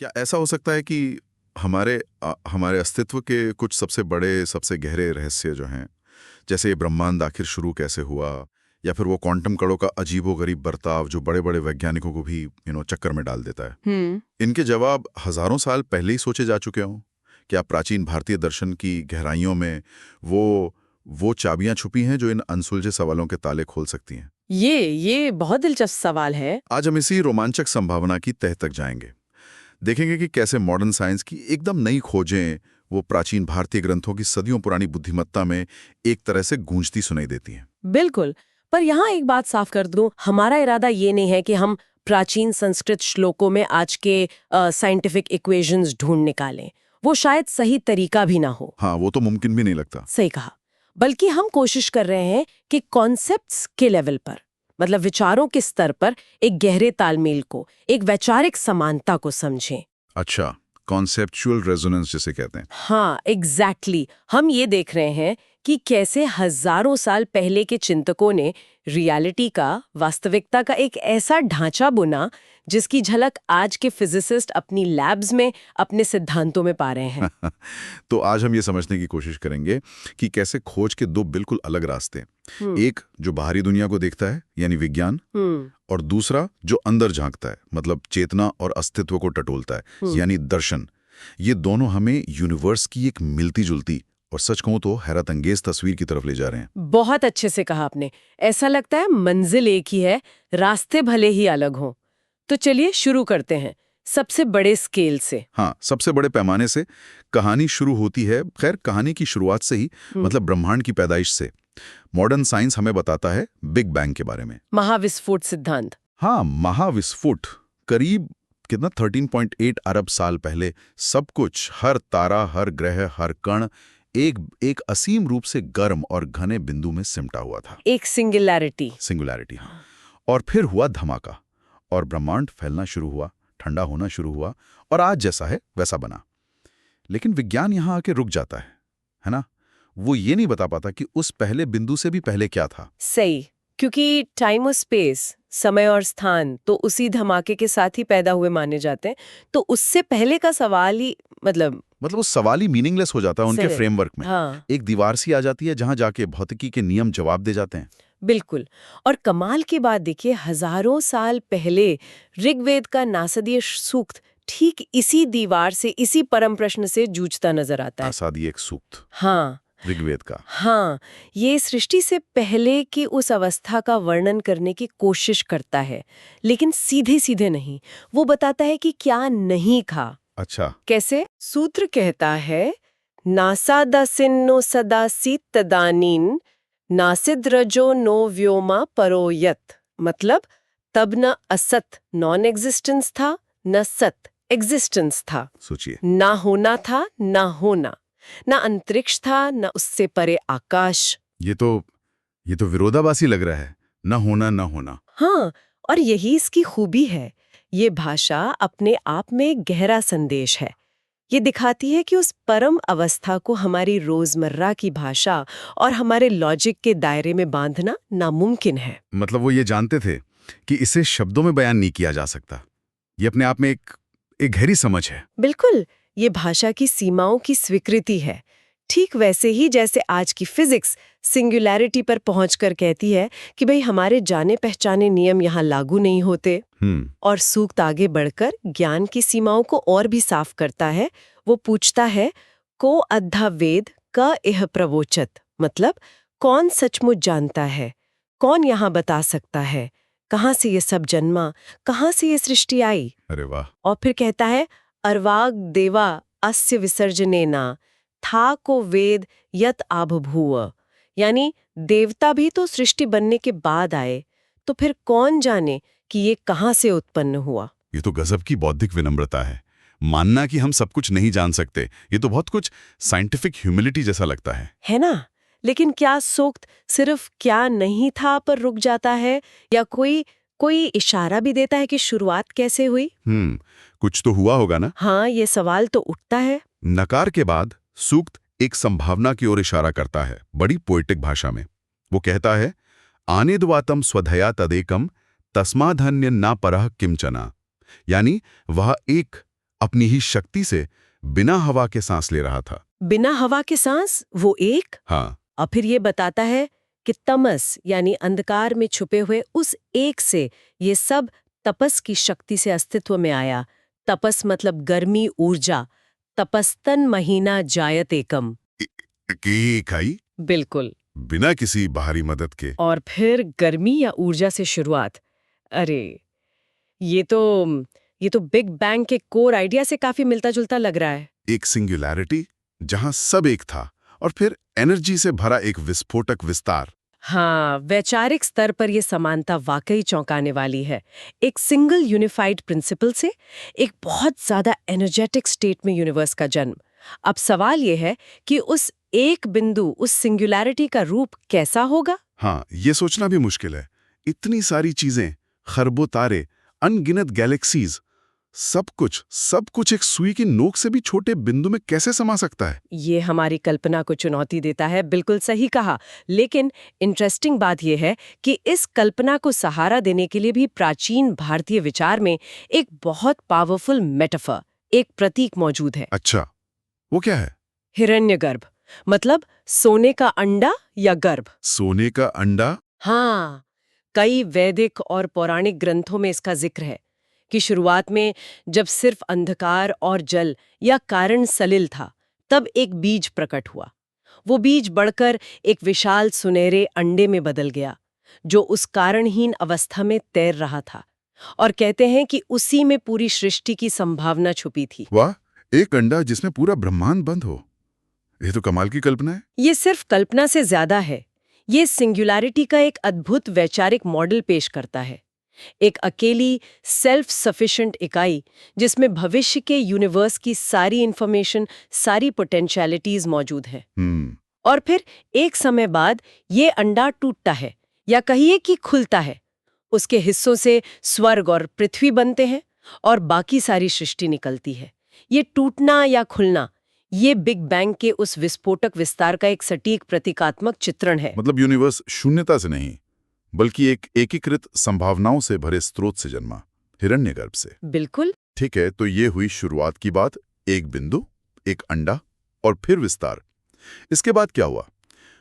क्या ऐसा हो सकता है कि हमारे अस्तित्व के कुछ सबसे बड़े, सबसे गहरे रहस्य जो हैं, जैसे ये ब्रह्मांड आखिर शुरू कैसे हुआ, या फिर वो क्वांटम कणों का अजीबोगरीब बर्ताव जो बड़े-बड़े वैज्ञानिकों को भी चक्कर में डाल देता है? हम्म। इनके जवाब हजारों साल पहले ही सोचे जा चुके हों? क्या प्राचीन भारतीय दर्शन की गहराइयों में वो चाबियां छुपी हैं जो इन अनसुलझे सवालों के ताले खोल सकती हैं? ये बहुत दिलचस्प सवाल है। आज हम इसी रोमांचक संभावना की तह तक जाएंगे। देखेंगे कि कैसे मॉडर्न साइंस की एकदम नई खोजें वो प्राचीन भारतीय ग्रंथों की सदियों पुरानी बुद्धिमत्ता में एक तरह से गूंजती सुनाई देती हैं। बिल्कुल। पर यहाँ एक बात साफ कर दूं, हमारा इरादा ये नहीं है कि हम प्राचीन संस्कृत श्लोकों में आज के साइंटिफिक इक्वेशंस ढूंढ निकालें। वो शायद सही तरीका भी ना हो। हाँ, वो तो मुमकिन भी नहीं लगता। सही कहा। बल्कि हम कोशिश कर रहे हैं कि कॉन्सेप्ट्स के लेवल पर, मतलब विचारों के स्तर पर एक गहरे तालमेल को, एक वैचारिक समानता को समझें। अच्छा, कॉन्सेप्चुअल रेजोनेंस जिसे कहते हैं। हाँ, एग्जैक्टली। हम ये देख रहे हैं कि कैसे हजारों साल पहले के चिंतकों ने रियलिटी का, वास्तविकता का एक ऐसा ढांचा बुना जिसकी झलक आज के फिजिसिस्ट अपनी लैब्स में अपने सिद्धांतों में पा रहे हैं। तो आज हम ये समझने की कोशिश करेंगे कि कैसे खोज के दो बिल्कुल अलग रास्ते, एक जो बाहरी दुनिया को देखता है यानी विज्ञान, और दूसरा जो अंदर झांकता है मतलब चेतना और अस्तित्व को टटोलता है यानी दर्शन, ये दोनों हमें यूनिवर्स की एक मिलती जुलती और सच कहूं तो हैरत अंगेज तस्वीर की तरफ ले जा रहे हैं। बहुत अच्छे से कहा आपने। ऐसा लगता है मंजिल एक ही है, रास्ते भले ही अलग हों। तो चलिए शुरू करते हैं सबसे बड़े स्केल से। हाँ, सबसे बड़े पैमाने से कहानी शुरू होती है। खैर, कहानी की शुरुआत से ही मतलब ब्रह्मांड की पैदाइश से। मॉडर्न साइंस हमें बताता है बिग बैंग के बारे में, महाविस्फोट सिद्धांत। हाँ, महाविस्फोट। करीब कितना 13.8 अरब साल पहले सब कुछ, हर तारा, हर ग्रह, हर कण एक असीम रूप से गर्म और घने बिंदु में सिमटा हुआ था। एक सिंगुलैरिटी। हाँ। और फिर हुआ धमाका और ब्रह्मांड फैलना शुरू हुआ, ठंडा होना शुरू हुआ और आज जैसा है वैसा बना। लेकिन विज्ञान यहां आके रुक जाता है ना? वो ये नहीं बता पाता कि उस पहले बिंदु से भी पहले क्या था। सही, क्योंकि टाइम और स्पेस, समय और स्थान तो उसी धमाके के साथ ही पैदा हुए माने जाते हैं। तो उससे पहले का सवाल ही मतलब वो सवाल ही मीनिंगलेस हो जाता है उनके फ्रेमवर्क में। हाँ। एक दीवार सी आ जाती है जहां जाके भौतिकी के नियम जवाब दे जाते हैं। बिल्कुल। और कमाल की बात देखिए, हजारों साल पहले ऋग्वेद का नासदीय सूक्त ठीक इसी दीवार से, इसी परम प्रश्न से जूझता नजर आता है। नासादी एक सूक्त, हाँ, ऋग्वेद का। हाँ, ये सृष्टि से पहले की उस अवस्था का वर्णन करने की कोशिश करता है, लेकिन सीधे सीधे नहीं। वो बताता है कि क्या नहीं था। अच्छा, कैसे? सूत्र कहता है, नासादासिन्नो सदासी तदानीन नासिद्रजो नो व्योमा परोयत। मतलब तब न असत नॉन एग्जिस्टेंस था, न सत एग्जिस्टेंस था। सोचिए, ना होना था, ना होना, ना अंतरिक्ष था, न उससे परे आकाश। ये तो विरोधाभासी लग रहा है, ना होना ना होना। हाँ, और यही इसकी खूबी है। ये भाषा अपने आप में गहरा संदेश है। ये दिखाती है कि उस परम अवस्था को हमारी रोजमर्रा की भाषा और हमारे लॉजिक के दायरे में बांधना नामुमकिन है। मतलब वो ये जानते थे कि इसे शब्दों में बयान नहीं किया जा सकता। ये अपने आप में एक गहरी समझ है। बिल्कुल, ये भाषा की सीमाओं की स्वीकृति है। ठीक वैसे ही जैसे आज की फिजिक्स सिंगुलैरिटी पर पहुंचकर कहती है कि भाई हमारे जाने पहचाने नियम यहाँ लागू नहीं होते। और सूक्त आगे बढ़कर ज्ञान की सीमाओं को और भी साफ करता है। वो पूछता है, को अद्धा वेद क इह प्रवोचत। मतलब कौन सचमुच जानता है, कौन यहाँ बता सकता है, कहाँ से ये सब जन्मा, कहाँ से ये सृष्टि आई। अरे वाह। और फिर कहता है, अर्वाग देवा अस्य विसर्जनेना था को वेद यत आबभूव। यानी देवता भी तो सृष्टि बनने के बाद आए, तो फिर कौन जाने कि ये कहाँ से उत्पन्न हुआ। ये तो गजब की बौद्धिक विनम्रता है। मानना कि हम सब कुछ नहीं जान सकते, ये तो बहुत कुछ साइंटिफिक ह्यूमिलिटी जैसा लगता है ना? लेकिन क्या सूक्त सिर्फ क्या नहीं था पर रुक जाता है, या कोई इशारा भी देता है कि शुरुआत कैसे हुई? कुछ तो हुआ होगा ना। हाँ, ये सवाल तो उठता है। नकार के बाद सूक्त एक संभावना की ओर इशारा करता है, बड़ी पोएटिक भाषा में। वो कहता है, आनेद्वातम स्वधया तदेकम तस्माधन्य ना परह किंचना। यानी वह एक अपनी ही शक्ति से बिना हवा के सांस ले रहा था। बिना हवा के सांस, वो एक। हाँ, और फिर ये बताता है कि तमस यानी अंधकार में छुपे हुए उस एक से ये सब तपस की शक्ति से अस्तित्व में आया। तपस मतलब गर्मी, ऊर्जा। तपस्तन महीना जायत एकम। की इकाई बिल्कुल। बिना किसी बाहरी मदद के। और फिर गर्मी या ऊर्जा से शुरुआत। अरे ये तो बिग बैंग के कोर आइडिया से काफी मिलता जुलता लग रहा है। एक सिंगुलैरिटी जहां सब एक था, और फिर एनर्जी से भरा एक विस्फोटक विस्तार। हाँ, वैचारिक स्तर पर यह समानता वाकई चौंकाने वाली है। एक सिंगल यूनिफाइड प्रिंसिपल से एक बहुत ज्यादा एनर्जेटिक स्टेट में यूनिवर्स का जन्म। अब सवाल यह है कि उस एक बिंदु, उस सिंगुलैरिटी का रूप कैसा होगा? हाँ, ये सोचना भी मुश्किल है। इतनी सारी चीजें, खरबों तारे, अनगिनत गैलेक्सीज, सब कुछ एक सुई की नोक से भी छोटे बिंदु में कैसे समा सकता है? ये हमारी कल्पना को चुनौती देता है, बिल्कुल सही कहा। लेकिन इंटरेस्टिंग बात यह है कि इस कल्पना को सहारा देने के लिए भी प्राचीन भारतीय विचार में एक बहुत पावरफुल मेटाफर, एक प्रतीक मौजूद है। अच्छा, वो क्या है? हिरण्यगर्भ, मतलब सोने का अंडा या गर्भ। सोने का अंडा? हाँ, कई वैदिक और पौराणिक ग्रंथों में इसका जिक्र है कि शुरुआत में जब सिर्फ अंधकार और जल या कारण सलिल था, तब एक बीज प्रकट हुआ। वो बीज बढ़कर एक विशाल सुनहरे अंडे में बदल गया, जो उस कारणहीन अवस्था में तैर रहा था। और कहते हैं कि उसी में पूरी सृष्टि की संभावना छुपी थी। वाह, एक अंडा जिसमें पूरा ब्रह्मांड बंद हो। ये तो कमाल की कल्पना है। ये सिर्फ कल्पना से ज्यादा है। ये सिंगुलैरिटी का एक अद्भुत वैचारिक मॉडल पेश करता है। एक अकेली सेल्फ सफिशिएंट इकाई जिसमें भविष्य के यूनिवर्स की सारी इंफॉर्मेशन, सारी पोटेंशियलिटीज मौजूद है। और फिर एक समय बाद ये अंडा टूटता है, या कहिए कि खुलता है। उसके हिस्सों से स्वर्ग और पृथ्वी बनते हैं और बाकी सारी सृष्टि निकलती है। ये टूटना या खुलना, ये बिग बैंग के उस विस्फोटक विस्तार का एक सटीक प्रतीकात्मक चित्रण है। मतलब यूनिवर्स शून्यता से नहीं, बल्कि एक एकीकृत संभावनाओं से भरे स्रोत से जन्मा, हिरण्यगर्भ से। बिल्कुल। ठीक है, तो ये हुई शुरुआत की बात। एक बिंदु, एक अंडा, और फिर विस्तार। इसके बाद क्या हुआ?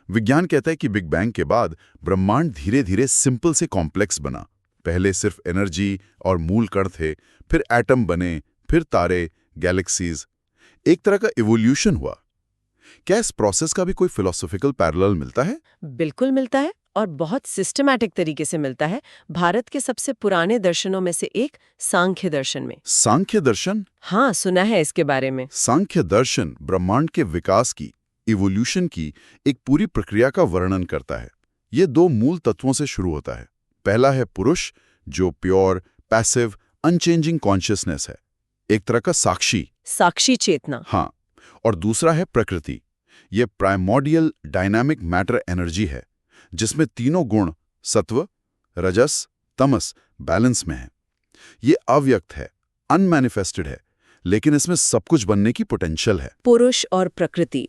विज्ञान कहता है कि बिग बैंग के बाद ब्रह्मांड धीरे धीरे सिंपल से कॉम्प्लेक्स बना। पहले सिर्फ एनर्जी और मूल कण थे, फिर एटम बने, फिर तारे, गैलेक्सीज। एक तरह का इवोल्यूशन हुआ। क्या इस प्रोसेस का भी कोई फिलोसॉफिकल पैरेलल मिलता है? बिल्कुल मिलता है, और बहुत सिस्टमैटिक तरीके से मिलता है। भारत के सबसे पुराने दर्शनों में से एक सांख्य दर्शन में। सांख्य दर्शन? हाँ, सुना है इसके बारे में। सांख्य दर्शन ब्रह्मांड के विकास की, इवोल्यूशन की एक पूरी प्रक्रिया का वर्णन करता है। ये दो मूल तत्वों से शुरू होता है। पहला है पुरुष, जो प्योर, पैसिव, अनचेंजिंग कॉन्शियसनेस है, एक तरह का साक्षी चेतना। हाँ, और दूसरा है प्रकृति। ये प्राइमोर्डियल डायनामिक मैटर एनर्जी है, जिसमें तीनों गुण, सत्व, रजस, तमस, बैलेंस में है। ये अव्यक्त है, अनमैनिफेस्टेड है, लेकिन इसमें सब कुछ बनने की पोटेंशियल है। पुरुष और प्रकृति,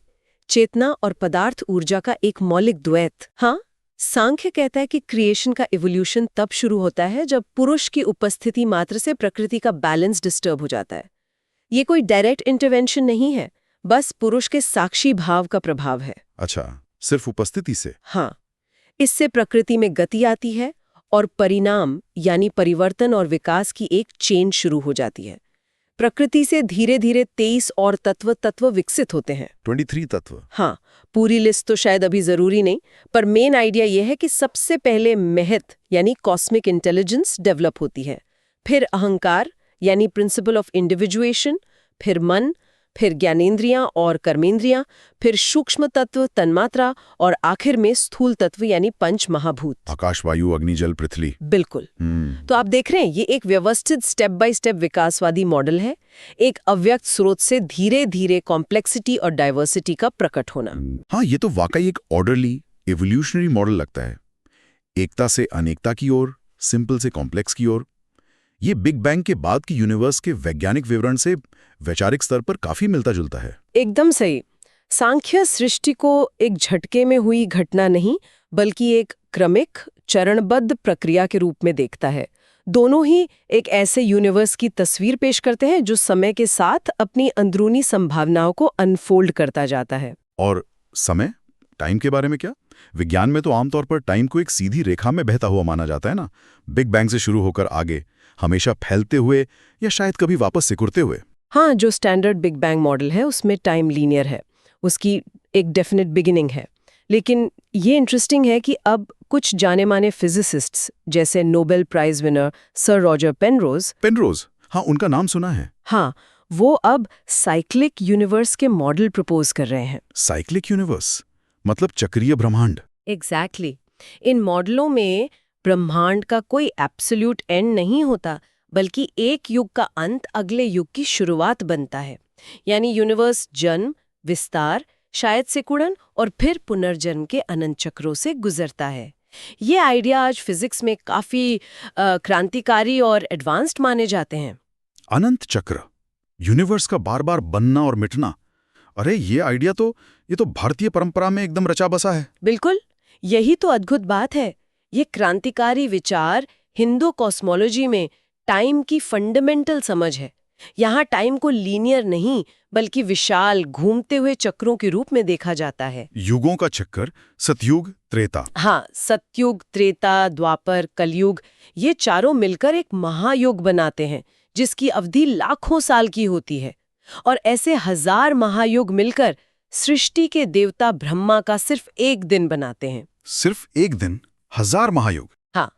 चेतना और पदार्थ ऊर्जा का एक मौलिक द्वैत। हाँ, सांख्य कहता है कि क्रिएशन का इवोल्यूशन तब शुरू होता है जब पुरुष की उपस्थिति मात्र से प्रकृति का बैलेंस डिस्टर्ब हो जाता है। ये कोई डायरेक्ट इंटरवेंशन नहीं है, बस पुरुष के साक्षी भाव का प्रभाव है। अच्छा, सिर्फ उपस्थिति से? हाँ, इससे प्रकृति में गति आती है और परिणाम यानी परिवर्तन और विकास की एक चेन शुरू हो जाती है। प्रकृति से धीरे धीरे 23 और तत्व विकसित होते हैं। 23 तत्व? हाँ, पूरी लिस्ट तो शायद अभी जरूरी नहीं, पर मेन आइडिया यह है कि सबसे पहले महत यानी कॉस्मिक इंटेलिजेंस डेवलप होती है, फिर अहंकार यानी प्रिंसिपल ऑफ इंडिविजुएशन, फिर मन, फिर ज्ञानेंद्रियां और कर्मेंद्रियां, फिर सूक्ष्म तत्व तन्मात्रा, और आखिर में स्थूल तत्व यानी पंच महाभूत, आकाश, वायु, अग्नि, जल, पृथ्वी। बिल्कुल। तो आप देख रहे हैं, ये एक व्यवस्थित स्टेप बाय स्टेप विकासवादी मॉडल है। एक अव्यक्त स्रोत से धीरे धीरे कॉम्प्लेक्सिटी और डाइवर्सिटी का प्रकट होना। हाँ, ये तो वाकई एक ऑर्डरली इवोल्यूशनरी मॉडल लगता है। एकता से अनेकता की ओर, सिंपल से कॉम्प्लेक्स की ओर। ये बिग बैंग के बाद की यूनिवर्स के वैज्ञानिक विवरण से वैचारिक स्तर पर काफी मिलता जुलता है। एकदम सही। सांख्य सृष्टि को एक झटके में हुई घटना नहीं, बल्कि एक क्रमिक, चरणबद्ध प्रक्रिया के रूप में देखता है। दोनों ही एक ऐसे यूनिवर्स की तस्वीर पेश करते हैं जो समय के साथ अपनी अंदरूनी संभावनाओं को अनफोल्ड करता जाता है। और समय, टाइम के बारे में क्या? विज्ञान में तो आमतौर पर टाइम को एक सीधी रेखा में बहता हुआ माना जाता है ना, बिग बैंग से शुरू होकर आगे, हमेशा फैलते हुए या शायद कभी वापस सिकुड़ते हुए। हाँ, जो स्टैंडर्ड बिग बैंग मॉडल है उसमें टाइम लीनियर है, उसकी एक डेफिनेट बिगिनिंग है। लेकिन ये इंटरेस्टिंग है कि अब कुछ जाने माने फिजिसिस्ट्स जैसे Nobel prize winner sir Roger Penrose, हाँ, उनका नाम सुना है। हाँ, वो अब साइक्लिक यूनिवर्स के मॉडल प्रपोज कर रहे हैं। साइक्लिक यूनिवर्स मतलब चक्रीय ब्रह्मांड। एग्जैक्टली। इन मॉडलों में ब्रह्मांड का कोई एब्सोल्यूट एंड नहीं होता, बल्कि एक युग का अंत अगले युग की शुरुआत बनता है। यानी यूनिवर्स जन्म, विस्तार, शायद सिकुड़न और फिर पुनर्जन्म के अनंत चक्रों से गुजरता है। ये आइडिया आज फिजिक्स में काफी क्रांतिकारी और एडवांस्ड माने जाते हैं। अनंत चक्र, यूनिवर्स का बार बार बनना और मिटना। अरे ये आइडिया तो भारतीय परंपरा में एकदम रचा बसा है। बिल्कुल, यही तो अद्भुत बात है। ये क्रांतिकारी विचार हिंदू कॉस्मोलॉजी में टाइम की फंडामेंटल समझ है। यहाँ टाइम को लीनियर नहीं बल्कि विशाल घूमते हुए चक्रों के रूप में देखा जाता है। युगों का चक्कर, सतयुग, त्रेता। हाँ, सतयुग, त्रेता, द्वापर, कलयुग, ये चारों मिलकर एक महायुग बनाते हैं जिसकी अवधि लाखों साल की होती है। और ऐसे हजार महायुग मिलकर सृष्टि के देवता ब्रह्मा का सिर्फ एक दिन बनाते हैं। सिर्फ एक दिन, हजार महायुग। हाँ,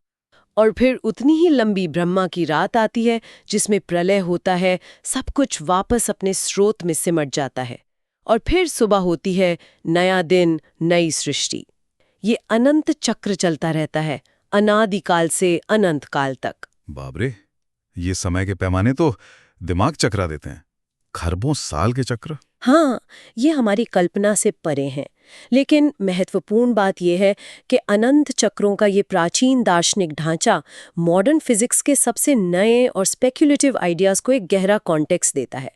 और फिर उतनी ही लंबी ब्रह्मा की रात आती है जिसमें प्रलय होता है, सब कुछ वापस अपने स्रोत में सिमट जाता है। और फिर सुबह होती है, नया दिन, नई सृष्टि। ये अनंत चक्र चलता रहता है, अनादिकाल से अनंत काल तक। बाबरे, ये समय के पैमाने तो दिमाग चकरा देते हैं। खरबों साल के चक्र। हाँ, ये हमारी कल्पना से परे हैं। लेकिन महत्वपूर्ण बात यह है कि अनंत चक्रों का ये प्राचीन दार्शनिक ढांचा मॉडर्न फिजिक्स के सबसे नए और स्पेक्युलेटिव आइडियाज को एक गहरा कॉन्टेक्स्ट देता है।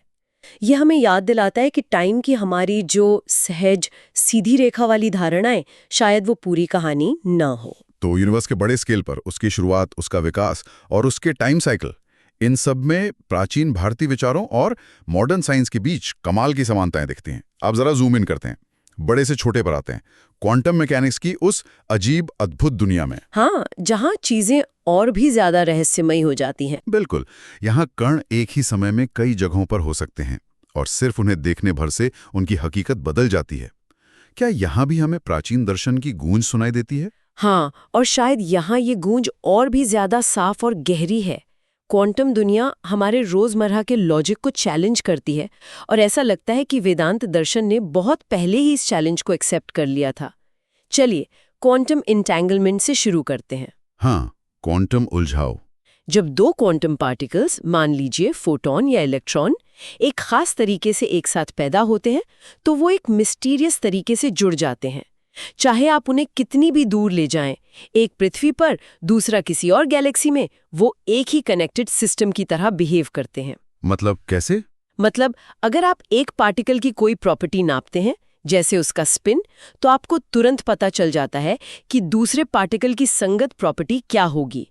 ये हमें याद दिलाता है कि टाइम की हमारी जो सहज सीधी रेखा वाली धारणाएं, शायद वो पूरी कहानी ना हो। तो यूनिवर्स के बड़े स्केल पर उसकी शुरुआत, उसका विकास और उसके टाइम साइकिल, इन सब में प्राचीन भारतीय विचारों और मॉडर्न साइंस के बीच कमाल की समानताएं दिखती हैं। आप जरा जूम इन करते हैं, बड़े से छोटे पर आते हैं, क्वांटम मैकेनिक्स की उस अजीब अद्भुत दुनिया में। हाँ, जहाँ चीजें और भी ज्यादा रहस्यमयी हो जाती हैं। बिल्कुल, यहाँ कण एक ही समय में कई जगहों पर हो सकते हैं और सिर्फ उन्हें देखने भर से उनकी हकीकत बदल जाती है। क्या यहाँ भी हमें प्राचीन दर्शन की गूंज सुनाई देती है? हाँ, और शायद यहाँ ये गूंज और भी ज्यादा साफ और गहरी है। क्वांटम दुनिया हमारे रोजमर्रा के लॉजिक को चैलेंज करती है और ऐसा लगता है कि वेदांत दर्शन ने बहुत पहले ही इस चैलेंज को एक्सेप्ट कर लिया था। चलिए, क्वांटम इंटेंगलमेंट से शुरू करते हैं। हाँ, क्वांटम उलझाव। जब दो क्वांटम पार्टिकल्स, मान लीजिए फोटॉन या इलेक्ट्रॉन, एक खास तरीके से एक साथ पैदा होते हैं तो वो एक मिस्टीरियस तरीके से जुड़ जाते हैं। चाहे आप उन्हें कितनी भी दूर ले जाएं, एक पृथ्वी पर, दूसरा किसी और गैलेक्सी में, वो एक ही कनेक्टेड सिस्टम की तरह बिहेव करते हैं। मतलब कैसे? मतलब अगर आप एक पार्टिकल की कोई प्रॉपर्टी नापते हैं, जैसे उसका स्पिन, तो आपको तुरंत पता चल जाता है कि दूसरे पार्टिकल की संगत प्रॉपर्टी क्या होगी।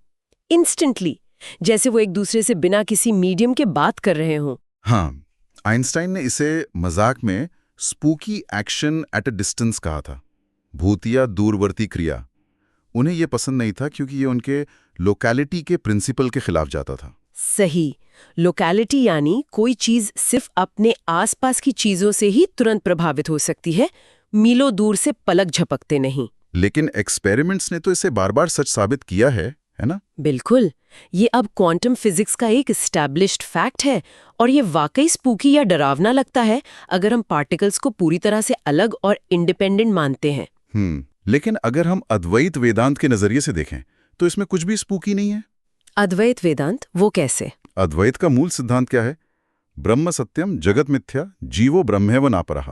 इंस्टेंटली, जैसे वो एक दूसरे से बिना किसी मीडियम के बात कर रहे हों। हाँ, आइंस्टाइन ने इसे मजाक में spooky action at a distance कहा था। भूतिया दूरवर्ती क्रिया। उन्हें यह पसंद नहीं था क्योंकि ये उनके लोकैलिटी के प्रिंसिपल के खिलाफ जाता था। सही, लोकैलिटी यानी कोई चीज सिर्फ अपने आसपास की चीजों से ही तुरंत प्रभावित हो सकती है, मीलों दूर से पलक झपकते नहीं। लेकिन एक्सपेरिमेंट्स ने तो इसे बार बार सच साबित किया है ना? बिल्कुल, ये अब क्वांटम फिजिक्स का एक एस्टैब्लिश्ड फैक्ट है और ये वाकई स्पूकी या डरावना लगता है अगर हम पार्टिकल्स को पूरी तरह से अलग और इंडिपेंडेंट मानते हैं। लेकिन अगर हम अद्वैत वेदांत के नजरिए से देखें तो इसमें कुछ भी स्पूकी नहीं है। अद्वैत वेदांत, वो कैसे? अद्वैत का मूल सिद्धांत क्या है? ब्रह्म सत्यम जगत मिथ्या जीवो ब्रह्मैव नापरः।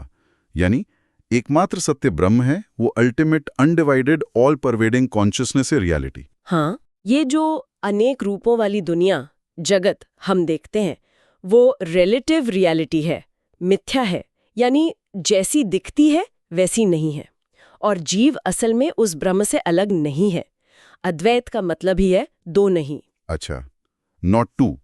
यानी एकमात्र सत्य ब्रह्म है, वो ultimate undivided all pervading consciousness है, रियलिटी। हाँ, ये जो अनेक रूपों वाली दुनिया, जगत हम देखते हैं, वो रिलेटिव रियलिटी है, मिथ्या है, यानी जैसी दिखती है वैसी नहीं है। और जीव असल में उस ब्रह्म से अलग नहीं है। अद्वैत का मतलब ही है दो नहीं, अच्छा, नॉट टू,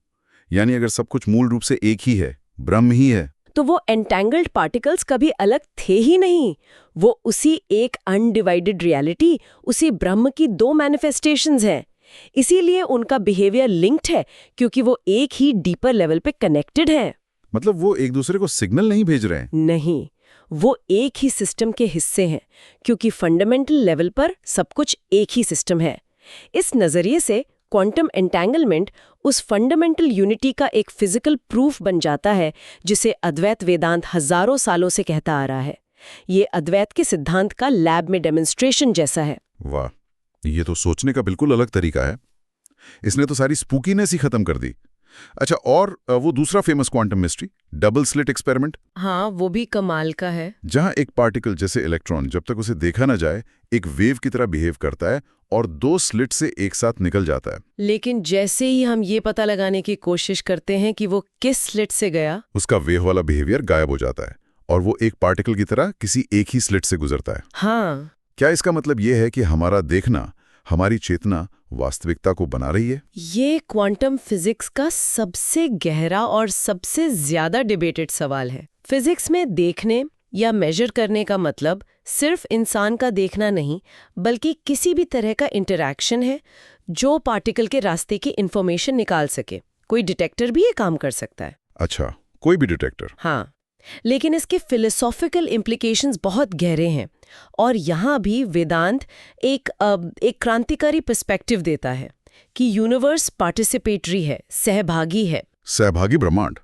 यानी अगर सब कुछ मूल रूप से एक ही है, ब्रह्म ही है, तो वो एंटैंगल्ड पार्टिकल्स कभी अलग थे ही नहीं। वो उसी एक अनडिवाइडेड रियलिटी, उसी ब्रह्म की दो मैनिफेस्टेशंस हैं। इसीलिए उनका बिहेवियर लिंक्ड है, क्योंकि वो एक ही डीपर लेवल पे कनेक्टेड हैं। मतलब वो एक दूसरे को सिग्नल नहीं भेज रहे हैं। नहीं, वो एक ही सिस्टम के हिस्से हैं, क्योंकि फंडामेंटल लेवल पर सब कुछ एक ही सिस्टम है। इस नजरिए से क्वांटम एंटैंगलमेंट उस फंडामेंटल यूनिटी का एक फिजिकल प्रूफ बन जाता है, जिसे अद्वैत वेदांत हजारों सालों से कहता आ रहा है। ये अद्वैत के सिद्धांत का लैब में डेमोन्स्ट्रेशन जैसा है। वाह, ये तो सोचने का बिल्कुल अलग तरीका है। इसने तो सारी स्पूकीनेस ही खत्म कर दी। अच्छा, और वो दूसरा famous quantum mystery, double slit experiment. हाँ, वो भी कमाल का है। जहां एक पार्टिकल जैसे इलेक्ट्रॉन जब तक उसे देखा ना जाए एक वेव की तरह बिहेव करता है और दो स्लिट से एक साथ निकल जाता है। लेकिन जैसे ही हम ये पता लगाने की कोशिश करते हैं कि वो किस स्लिट से गया, उसका वेव वाला बिहेवियर गायब हो जाता है और वो एक पार्टिकल की तरह किसी एक ही स्लिट से गुजरता है। हाँ, क्या इसका मतलब ये है कि हमारा देखना, हमारी चेतना वास्तविकता को बना रही है? ये क्वांटम फिजिक्स का सबसे गहरा और सबसे ज्यादा डिबेटेड सवाल है। फिजिक्स में देखने या मेजर करने का मतलब सिर्फ इंसान का देखना नहीं, बल्कि किसी भी तरह का इंटरैक्शन है जो पार्टिकल के रास्ते की इंफॉर्मेशन निकाल सके। कोई डिटेक्टर भी ये काम कर सकता है। अच्छा, कोई भी डिटेक्टर? हाँ, लेकिन इसके फिलोसॉफिकल इम्प्लीकेशंस बहुत गहरे हैं और यहाँ भी वेदांत एक क्रांतिकारी पर्सपेक्टिव देता है कि यूनिवर्स पार्टिसिपेटरी है, सहभागी है। सहभागी ब्रह्मांड,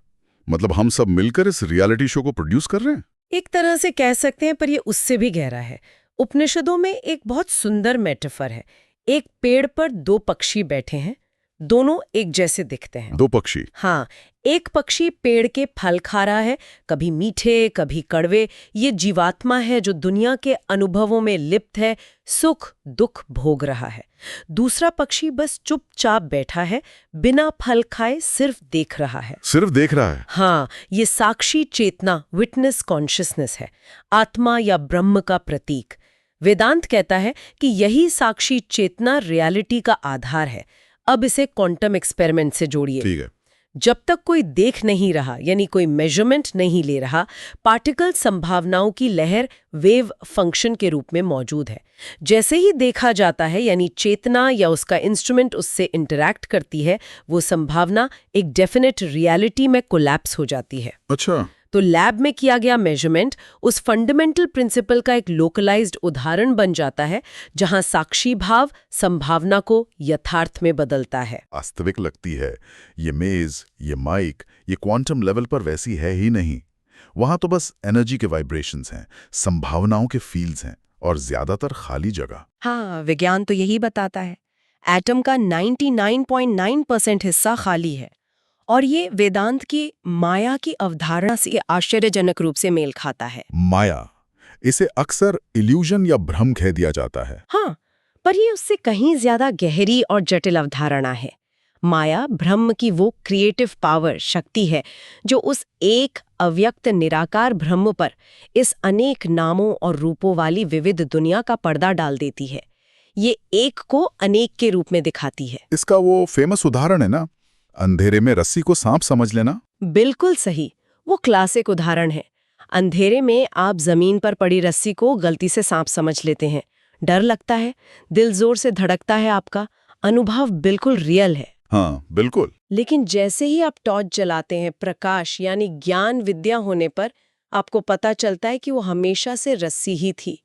मतलब हम सब मिलकर इस रियलिटी शो को प्रोड्यूस कर रहे हैं? एक तरह से कह सकते हैं, पर ये उससे भी गहरा है। उपनिषदों में एक बहुत सुंदर मेटाफर है। एक पेड़ पर दो पक्षी बैठे हैं, दोनों एक जैसे दिखते हैं। दो पक्षी? हाँ, एक पक्षी पेड़ के फल खा रहा है, कभी मीठे कभी कड़वे। ये जीवात्मा है जो दुनिया के अनुभवों में लिप्त है, सुख दुख भोग रहा है। दूसरा पक्षी बस चुपचाप बैठा है, बिना फल खाए सिर्फ देख रहा है। सिर्फ देख रहा है? हाँ, ये साक्षी चेतना, विटनेस कॉन्शियसनेस है, आत्मा या ब्रह्म का प्रतीक। वेदांत कहता है कि यही साक्षी चेतना रियलिटी का आधार है। अब इसे क्वांटम एक्सपेरिमेंट से जोड़िए। ठीक है। जब तक कोई देख नहीं रहा, यानी कोई मेजरमेंट नहीं ले रहा, पार्टिकल संभावनाओं की लहर वेव फंक्शन के रूप में मौजूद है। जैसे ही देखा जाता है, यानी चेतना या उसका इंस्ट्रूमेंट उससे इंटरैक्ट करती है, वो संभावना एक डेफिनेट रियलिटी में कोलैप्स हो जाती है। अच्छा, तो लैब में किया गया मेजरमेंट उस फंडामेंटल प्रिंसिपल का एक लोकलाइज्ड उदाहरण बन जाता है, जहां साक्षी भाव संभावना को यथार्थ में बदलता है। वास्तविक लगती है। ये मेज, ये माइक, ये क्वांटम लेवल पर वैसी है ही नहीं। वहां तो बस एनर्जी के वाइब्रेशंस हैं, संभावनाओं के फील्ड्स हैं और ज्यादातर खाली जगह। हाँ, विज्ञान तो यही बताता है। एटम का 99.9% हिस्सा खाली है। और ये वेदांत की माया की अवधारणा से आश्चर्यजनक रूप से मेल खाता है। माया, इसे अक्सर इल्यूजन या भ्रम कह दिया जाता है। हाँ, पर ये उससे कहीं ज्यादा गहरी और जटिल अवधारणा है। माया ब्रह्म की वो क्रिएटिव पावर, शक्ति है जो उस एक अव्यक्त निराकार ब्रह्म पर इस अनेक नामों और रूपों वाली विविध दुनिया का पर्दा डाल देती है। ये एक को अनेक के रूप में दिखाती है। इसका वो फेमस उदाहरण है ना, अंधेरे में रस्सी को सांप समझ लेना। बिल्कुल सही, वो क्लासिक उदाहरण है। अंधेरे में आप जमीन पर पड़ी रस्सी को गलती से सांप समझ लेते हैं, डर लगता है, दिल जोर से धड़कता है, आपका अनुभव बिल्कुल रियल है। हाँ, बिल्कुल। लेकिन जैसे ही आप टॉर्च जलाते हैं, प्रकाश यानी ज्ञान विद्या होने पर आपको पता चलता है कि वो हमेशा से रस्सी ही थी।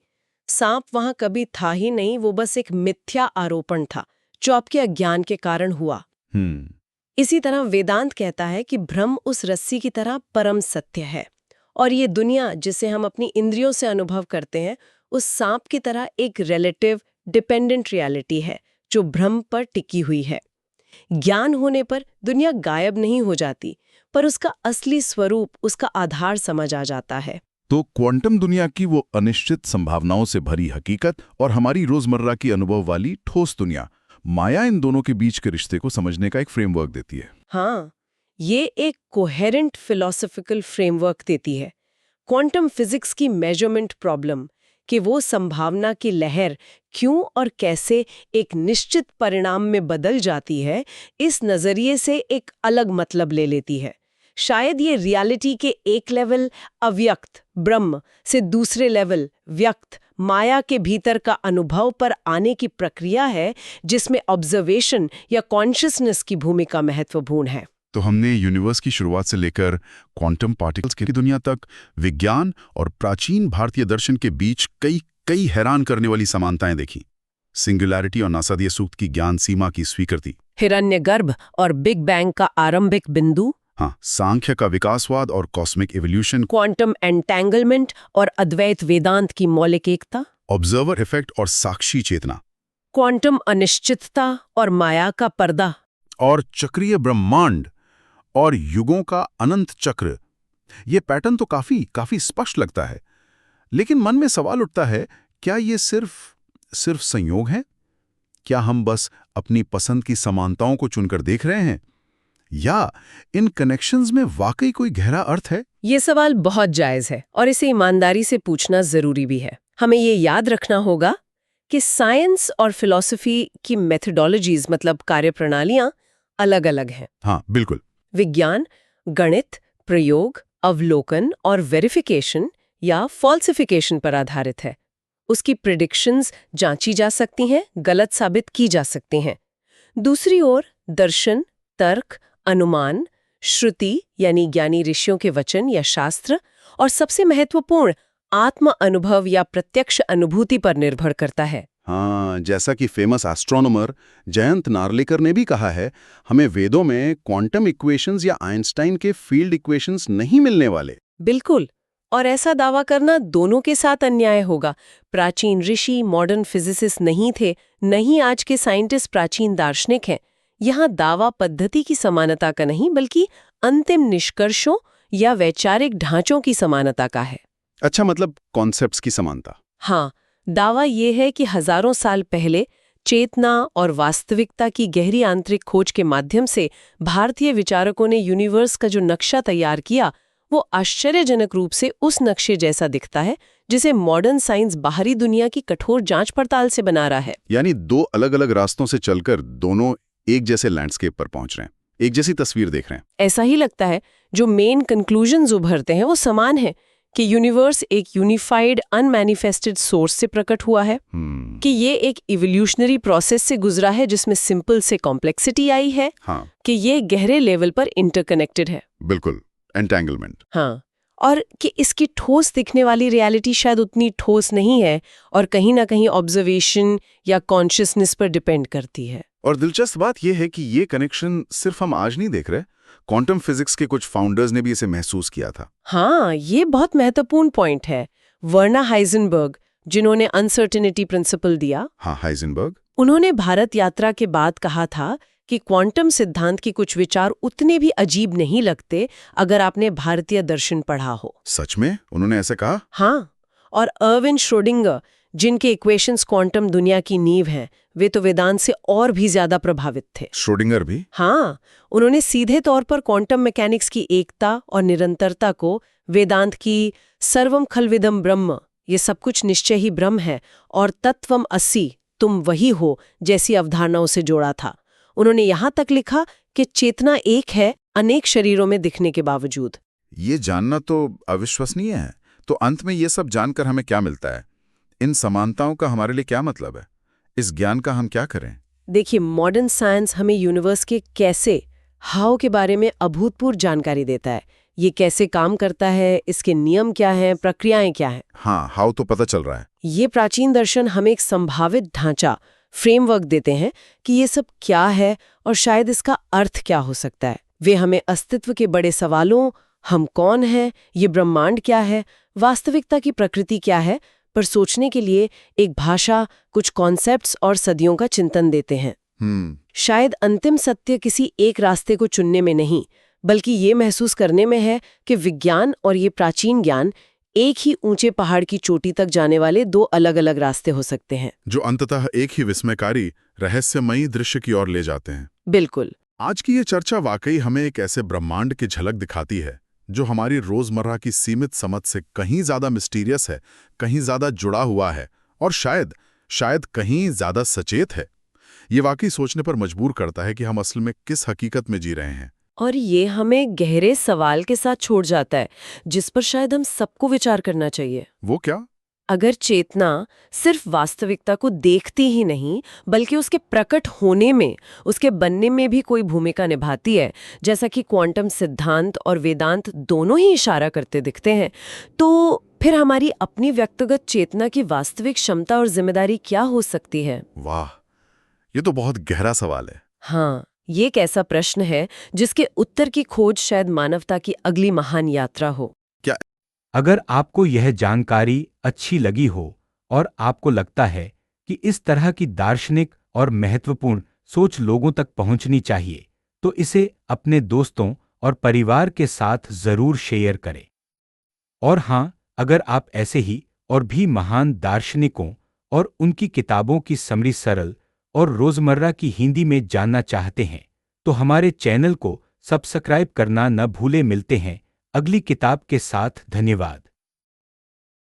सांप वहां कभी था ही नहीं, वो बस एक मिथ्या आरोपण था जो आपके अज्ञान के कारण हुआ। इसी तरह वेदांत कहता है कि ब्रह्म उस रस्सी की तरह परम सत्य है और ये दुनिया जिसे हम अपनी इंद्रियों से अनुभव करते हैं, उस सांप की तरह एक रिलेटिव डिपेंडेंट रियलिटी है जो ब्रह्म पर टिकी हुई है। ज्ञान होने पर दुनिया गायब नहीं हो जाती, पर उसका असली स्वरूप, उसका आधार समझ आ जाता है। तो क्वांटम दुनिया की वो अनिश्चित संभावनाओं से भरी हकीकत और हमारी रोजमर्रा की अनुभव वाली ठोस दुनिया, माया, इन दोनों के बीच के रिश्ते को समझने का एक फ्रेमवर्क देती है। हाँ, ये एक कोहेरेंट फिलॉसफिकल फ्रेमवर्क देती है। क्वांटम फिजिक्स की मेजरमेंट प्रॉब्लम कि वो संभावना की लहर क्यों और कैसे एक निश्चित परिणाम में बदल जाती है, इस नजरिए से एक अलग मतलब ले लेती है। शायद ये रियलिटी के एक लेवल अव्यक्त ब्रह्म से दूसरे लेवल व्यक्त माया के भीतर का अनुभव पर आने की प्रक्रिया है, जिसमें ऑब्जर्वेशन या कॉन्शियसनेस की भूमिका महत्वपूर्ण है। तो हमने यूनिवर्स की शुरुआत से लेकर क्वांटम पार्टिकल्स की दुनिया तक विज्ञान और प्राचीन भारतीय दर्शन के बीच कई हैरान करने वाली समानताएं देखी। सिंगुलैरिटी और नासादीय सूक्त की ज्ञान सीमा की स्वीकृति, हिरण्यगर्भ और बिग बैंग का आरंभिक बिंदु, हाँ, सांख्य का विकासवाद और कॉस्मिक एवोल्यूशन, क्वांटम एंटेंगलमेंट और अद्वैत वेदांत की मौलिक एकता, ऑब्जर्वर इफेक्ट और साक्षी चेतना, क्वांटम अनिश्चितता और माया का पर्दा, और चक्रीय ब्रह्मांड और युगों का अनंत चक्र। ये पैटर्न तो काफी स्पष्ट लगता है, लेकिन मन में सवाल उठता है, क्या ये सिर्फ संयोग है? क्या हम बस अपनी पसंद की समानताओं को चुनकर देख रहे हैं, या इन कनेक्शंस में वाकई कोई गहरा अर्थ है? ये सवाल बहुत जायज है और इसे ईमानदारी से पूछना जरूरी भी है। हमें ये याद रखना होगा कि साइंस और फिलॉसफी की मेथोडोलॉजीज मतलब कार्यप्रणालियां अलग-अलग हैं। हाँ, बिल्कुल। विज्ञान गणित, प्रयोग, अवलोकन और वेरिफिकेशन या फॉल्सिफिकेशन पर आधारित है। उसकी प्रेडिक्शंस जांची जा सकती हैं, गलत साबित की जा सकती हैं। दूसरी ओर दर्शन, तर्क, अनुमान, श्रुति यानी ज्ञानी ऋषियों के वचन या शास्त्र, और सबसे महत्वपूर्ण आत्म अनुभव या प्रत्यक्ष अनुभूति पर निर्भर करता है। हाँ, जैसा कि फेमस एस्ट्रोनॉमर जयंत नार्लिकर ने भी कहा है, हमें वेदों में क्वांटम इक्वेशंस या आइंस्टाइन के फील्ड इक्वेशंस नहीं मिलने वाले। बिल्कुल, और ऐसा दावा करना दोनों के साथ अन्याय होगा। प्राचीन ऋषि मॉडर्न फिजिसिस्ट नहीं थे, नहीं आज के साइंटिस्ट प्राचीन दार्शनिक हैं। यहाँ दावा पद्धति की समानता का नहीं, बल्कि अंतिम निष्कर्षों या वैचारिक ढांचों की समानता का है। अच्छा, मतलब कॉन्सेप्ट्स की समानता। हाँ, दावा ये है कि हजारों साल पहले चेतना और वास्तविकता की गहरी आंतरिक खोज के माध्यम से भारतीय विचारकों ने यूनिवर्स का जो नक्शा तैयार किया, वो आश्चर्यजनक रूप से उस नक्शे जैसा दिखता है जिसे मॉडर्न साइंस बाहरी दुनिया की कठोर जांच पड़ताल से बना रहा है। यानी दो अलग-अलग रास्तों से चलकर दोनों एक जैसे लैंडस्केप पर पहुंच रहे हैं, एक जैसी तस्वीर देख रहे हैं। ऐसा ही लगता है। जो मेन कंक्लूजन्स उभरते हैं वो समान है कि यूनिवर्स एक यूनिफाइड अनमैनिफेस्टेड सोर्स से प्रकट हुआ है, कि ये एक इवोल्यूशनरी प्रोसेस से गुजरा है जिसमें सिंपल से कॉम्प्लेक्सिटी आई है, हाँ, कि ये गहरे लेवल पर इंटरकनेक्टेड है। बिल्कुल, एंटेंगलमेंट। हाँ, और कि इसकी ठोस दिखने वाली रियलिटी शायद उतनी ठोस नहीं है और कहीं ना कहीं ऑब्जर्वेशन या कॉन्शियसनेस पर डिपेंड करती है। और दिलचस्प बात यह है कि ये कनेक्शन सिर्फ हम आज नहीं देख रहे, क्वांटम फिजिक्स के कुछ फाउंडर्स ने भी इसे महसूस किया था। हाँ, ये बहुत महत्वपूर्ण पॉइंट है। वर्नर हाइजेनबर्ग, जिन्होंने अनसर्टेनिटी प्रिंसिपल दिया, हाँ, हाइजेनबर्ग, उन्होंने भारत यात्रा के बाद कहा था कि क्वांटम सिद्धांत के कुछ विचार उतने भी अजीब नहीं लगते अगर आपने भारतीय दर्शन पढ़ा हो। सच में उन्होंने ऐसे कहा? हाँ, और अर्विन श्रोडिंगर, जिनके इक्वेशंस क्वांटम दुनिया की नींव हैं, वे तो वेदांत से और भी ज्यादा प्रभावित थे। श्रोडिंगर भी? हाँ, उन्होंने सीधे तौर पर क्वांटम मैकेनिक्स की एकता और निरंतरता को वेदांत की सर्वम खलविदम ब्रह्म, ये सब कुछ निश्चय ही ब्रह्म है, और तत्वम असि, तुम वही हो, जैसी अवधारणाओं से जोड़ा था। उन्होंने यहाँ तक लिखा कि चेतना एक है, अनेक शरीरों में दिखने के बावजूद। ये जानना तो अविश्वसनीय है। तो अंत में ये सब जानकर हमें क्या मिलता है? इन समानताओं का हमारे लिए क्या मतलब है? इस ज्ञान का हम क्या करें? देखिए, मॉडर्न साइंस हमें यूनिवर्स के कैसे, हाउ के बारे में अभूतपूर्व जानकारी देता है। ये कैसे काम करता है, इसके नियम क्या हैं, प्रक्रियाएं क्या हैं। हाँ, हाउ तो पता चल रहा है। ये प्राचीन दर्शन हमें एक संभावित ढांचा, फ्रेमवर्क देते हैं कि ये सब क्या है और शायद इसका अर्थ क्या हो सकता है। वे हमें अस्तित्व के बड़े सवालों, हम कौन हैं, ये ब्रह्मांड क्या है, वास्तविकता की प्रकृति क्या है, पर सोचने के लिए एक भाषा, कुछ कॉन्सेप्ट्स और सदियों का चिंतन देते हैं। शायद अंतिम सत्य किसी एक रास्ते को चुनने में नहीं, बल्कि ये महसूस करने में है कि विज्ञान और ये प्राचीन ज्ञान एक ही ऊंचे पहाड़ की चोटी तक जाने वाले दो अलग अलग रास्ते हो सकते हैं, जो अंततः एक ही विस्मयकारी रहस्यमयी दृश्य की ओर ले जाते हैं। बिल्कुल। आज की ये चर्चा वाकई हमें एक ऐसे ब्रह्मांड की झलक दिखाती है जो हमारी रोजमर्रा की सीमित समझ से कहीं ज्यादा मिस्टीरियस है, कहीं ज्यादा जुड़ा हुआ है और शायद कहीं ज्यादा सचेत है। ये वाकई सोचने पर मजबूर करता है कि हम असल में किस हकीकत में जी रहे हैं। और ये हमें गहरे सवाल के साथ छोड़ जाता है, जिस पर शायद हम सबको विचार करना चाहिए। वो क्या? अगर चेतना सिर्फ वास्तविकता को देखती ही नहीं, बल्कि उसके प्रकट होने में, उसके बनने में भी कोई भूमिका निभाती है, जैसा कि क्वांटम सिद्धांत और वेदांत दोनों ही इशारा करते दिखते हैं, तो फिर हमारी अपनी व्यक्तिगत चेतना की वास्तविक क्षमता और जिम्मेदारी क्या हो सकती है? वाह, ये तो बहुत गहरा सवाल है। हाँ, ये एक ऐसा प्रश्न है जिसके उत्तर की खोज शायद मानवता की अगली महान यात्रा हो। अगर आपको यह जानकारी अच्छी लगी हो और आपको लगता है कि इस तरह की दार्शनिक और महत्वपूर्ण सोच लोगों तक पहुंचनी चाहिए, तो इसे अपने दोस्तों और परिवार के साथ जरूर शेयर करें। और हाँ, अगर आप ऐसे ही और भी महान दार्शनिकों और उनकी किताबों की समरी सरल और रोजमर्रा की हिंदी में जानना चाहते हैं, तो हमारे चैनल को सब्सक्राइब करना न भूलें। मिलते हैं अगली किताब के साथ। धन्यवाद।